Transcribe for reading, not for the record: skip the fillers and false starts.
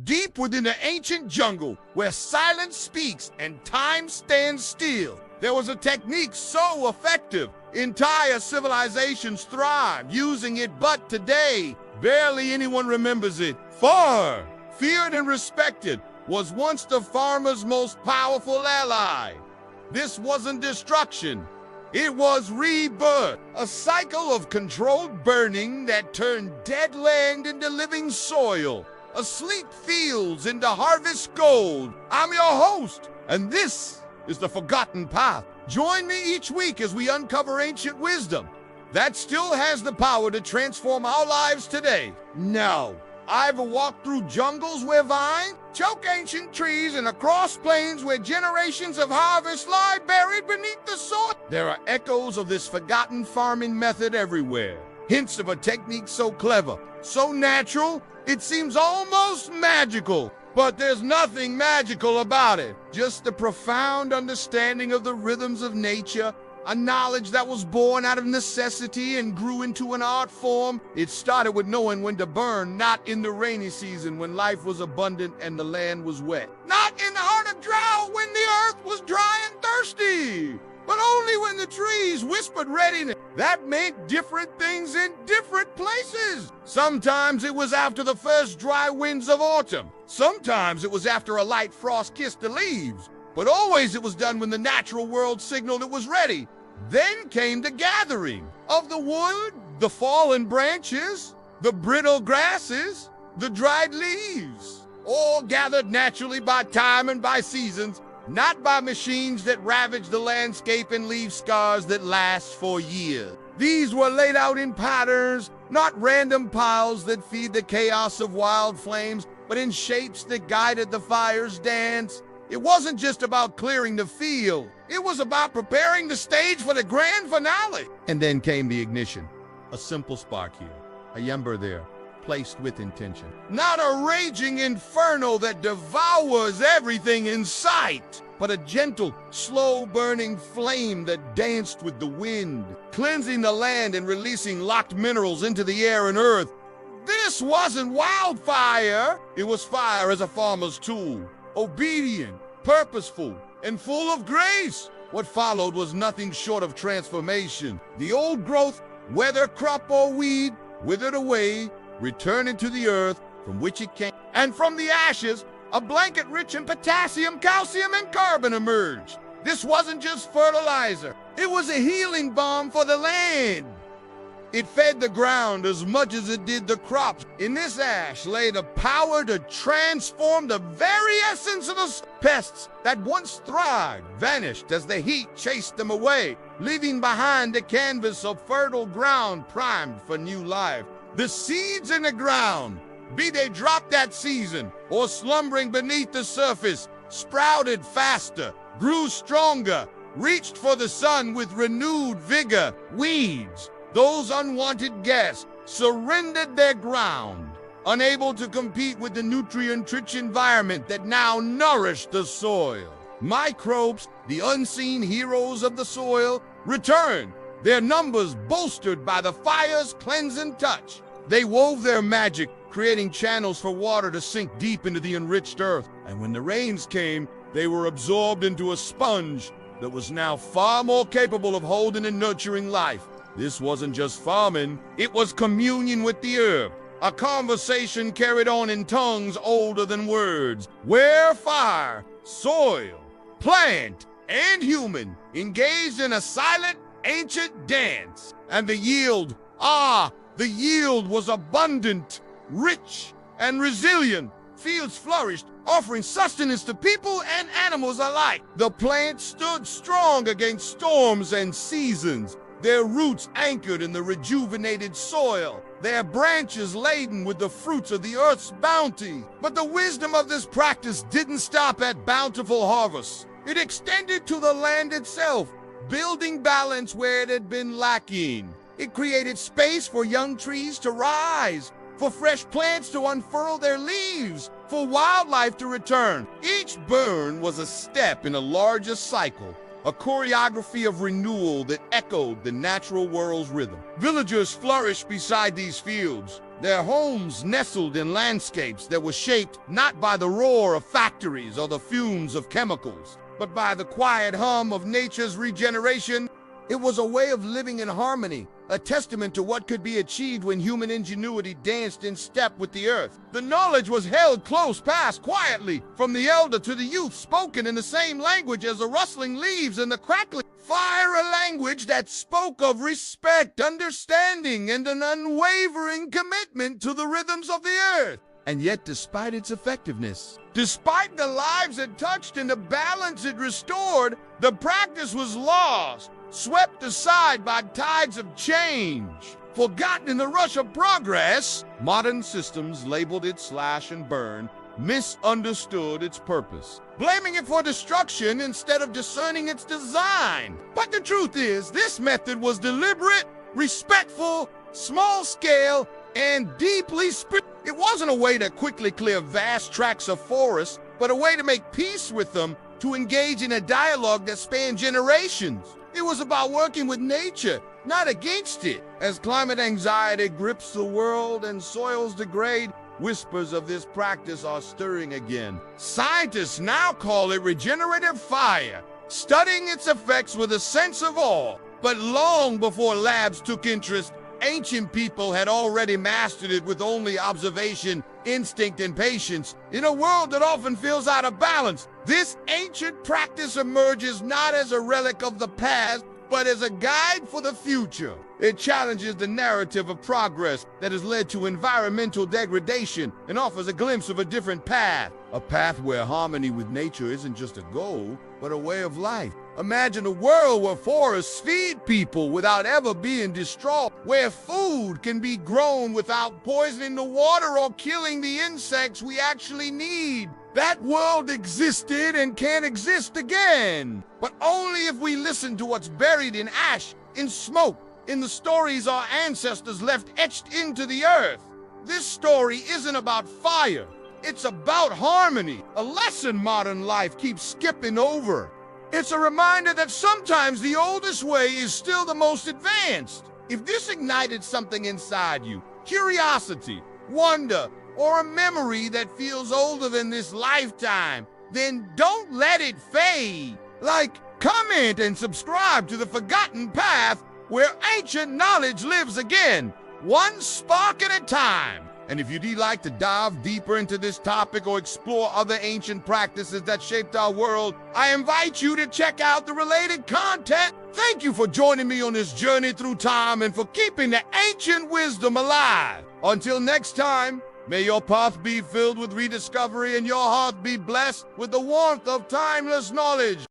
deep within the ancient jungle where silence speaks and time stands still. There was a technique so effective, entire civilizations thrived using it, but today, barely anyone remembers it. Fire, feared and respected, was once the farmer's most powerful ally. This wasn't destruction. It was rebirth, a cycle of controlled burning that turned dead land into living soil, asleep fields into harvest gold. I'm your host, and this is The Forgotten Path. Join me each week as we uncover ancient wisdom that still has the power to transform our lives today. Now, I've walked through jungles where vines choke ancient trees and across plains where generations of harvest lie buried beneath the soil. There are echoes of this forgotten farming method everywhere. Hints of a technique so clever, so natural, it seems almost magical. But there's nothing magical about it. Just a profound understanding of the rhythms of nature, a knowledge that was born out of necessity and grew into an art form. It started with knowing when to burn, not in the rainy season when life was abundant and the land was wet. Not in the heart of drought when the earth was dry and thirsty, but only when the trees whispered readiness. That meant different things in different places. Sometimes it was after the first dry winds of autumn. Sometimes it was after a light frost kissed the leaves. But always it was done when the natural world signaled it was ready. Then came the gathering of the wood, the fallen branches, the brittle grasses, the dried leaves, all gathered naturally by time and by seasons, not by machines that ravage the landscape and leave scars that last for years. These were laid out in patterns, not random piles that feed the chaos of wild flames, but in shapes that guided the fire's dance. It wasn't just about clearing the field. It was about preparing the stage for the grand finale. And then came the ignition. A simple spark here, a ember there, placed with intention. Not a raging inferno that devours everything in sight, but a gentle, slow-burning flame that danced with the wind, cleansing the land and releasing locked minerals into the air and earth. This wasn't wildfire. It was fire as a farmer's tool. Obedient, purposeful, and full of grace. What followed was nothing short of transformation. The old growth, whether crop or weed, withered away, returning to the earth from which it came. And from the ashes, a blanket rich in potassium, calcium, and carbon emerged. This wasn't just fertilizer. It was a healing balm for the land. It fed the ground as much as it did the crops. In this ash lay the power to transform the very essence of the pests that once thrived, vanished as the heat chased them away, leaving behind a canvas of fertile ground primed for new life. The seeds in the ground, be they dropped that season or slumbering beneath the surface, sprouted faster, grew stronger, reached for the sun with renewed vigor. Weeds, those unwanted guests, surrendered their ground, unable to compete with the nutrient-rich environment that now nourished the soil. Microbes, the unseen heroes of the soil, returned, their numbers bolstered by the fire's cleansing touch. They wove their magic, creating channels for water to sink deep into the enriched earth. And when the rains came, they were absorbed into a sponge that was now far more capable of holding and nurturing life. This wasn't just farming, it was communion with the earth, a conversation carried on in tongues older than words, where fire, soil, plant, and human engaged in a silent, ancient dance. And the yield was abundant, rich, and resilient. Fields flourished, offering sustenance to people and animals alike. The plants stood strong against storms and seasons, their roots anchored in the rejuvenated soil, their branches laden with the fruits of the earth's bounty. But the wisdom of this practice didn't stop at bountiful harvests. It extended to the land itself, building balance where it had been lacking. It created space for young trees to rise, for fresh plants to unfurl their leaves, for wildlife to return. Each burn was a step in a larger cycle, a choreography of renewal that echoed the natural world's rhythm. Villagers flourished beside these fields, their homes nestled in landscapes that were shaped not by the roar of factories or the fumes of chemicals, but by the quiet hum of nature's regeneration. It was a way of living in harmony, a testament to what could be achieved when human ingenuity danced in step with the earth. The knowledge was held close, passed quietly from the elder to the youth, spoken in the same language as the rustling leaves and the crackling fire, a language that spoke of respect, understanding, and an unwavering commitment to the rhythms of the earth. And yet, despite its effectiveness, despite the lives it touched and the balance it restored, the practice was lost, swept aside by tides of change. Forgotten in the rush of progress, modern systems labeled it slash and burn, misunderstood its purpose, blaming it for destruction instead of discerning its design. But the truth is, this method was deliberate, respectful, small-scale, and deeply spiritual. It wasn't a way to quickly clear vast tracts of forest, but a way to make peace with them, to engage in a dialogue that spanned generations. It was about working with nature, not against it. As climate anxiety grips the world and soils degrade, whispers of this practice are stirring again. Scientists now call it regenerative fire, studying its effects with a sense of awe. But long before labs took interest, ancient people had already mastered it with only observation, instinct, and patience. In a world that often feels out of balance, this ancient practice emerges not as a relic of the past, but as a guide for the future. It challenges the narrative of progress that has led to environmental degradation and offers a glimpse of a different path. A path where harmony with nature isn't just a goal, but a way of life. Imagine a world where forests feed people without ever being destroyed, where food can be grown without poisoning the water or killing the insects we actually need. That world existed and can exist again, but only if we listen to what's buried in ash, in smoke, in the stories our ancestors left etched into the earth. This story isn't about fire, it's about harmony, a lesson modern life keeps skipping over. It's a reminder that sometimes the oldest way is still the most advanced. If this ignited something inside you, curiosity, wonder, or a memory that feels older than this lifetime, then don't let it fade. Like, comment, and subscribe to The Forgotten Path, where ancient knowledge lives again, one spark at a time. And if you'd like to dive deeper into this topic or explore other ancient practices that shaped our world, I invite you to check out the related content. Thank you for joining me on this journey through time and for keeping the ancient wisdom alive. Until next time, may your path be filled with rediscovery and your heart be blessed with the warmth of timeless knowledge.